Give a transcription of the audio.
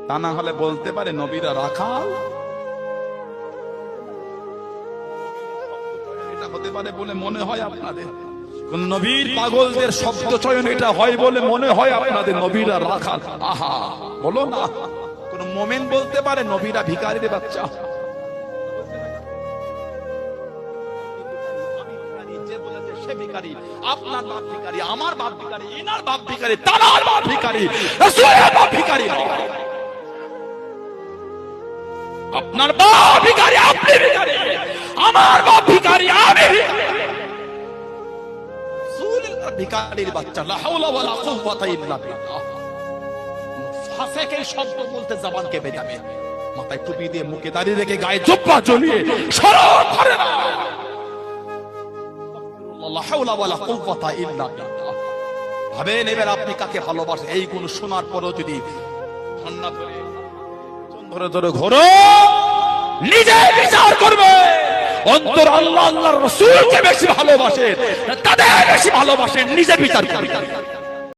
তা না হলে বলতে পারে নবীরা রাখাল। এটা হতে পারে বলে মনে হয় আপনাদের? কোন নবীর পাগলদের শব্দ চয়ন এটা হয় বলে মনে হয় আপনাদের নবীরা রাখাল? আহা, বলো না। কোন মোমেন বলতে পারে নবীরা ভিখারির বাচ্চা? আপনার বাপ ভিখারি, আমার বাপ ভিখারি, এনার বাপ ভিখারি, তার বাপ ভিখারি, রাসূলের বাপ ভিখারি। আপনার বাপ ভিখারি, আপনি ভিখারি, আমার বাপ ভিখারি, আমি ভিখারি। রাসূলের ভিখারির বাচ্চা, লা হাওলা ওয়ালা কুওয়াতা ইল্লা বিল্লাহ। ফাসিকের শব্দ বলতে জবান কেঁপে যাবে। মাথায় টুপি দিয়ে, মুখে দাড়ি রেখে, গায়ে জুব্বা ঝুলিয়ে শরম করে না। লা হাওলা ওয়ালা কুওয়াতা ইল্লা বিল্লাহ। ভাবেন এবার আপনি কাকে ভালোবাসেন? এই গুণ শোনার পরও যদি ঠান্ডা ধরে ধরে ঘোরো, নিজে বিচার করবে। অন্তর আল্লাহ আল্লাহর রাসূলকে বেশি ভালোবাসেন, তাদের বেশি ভালোবাসেন, নিজে বিচার করবে।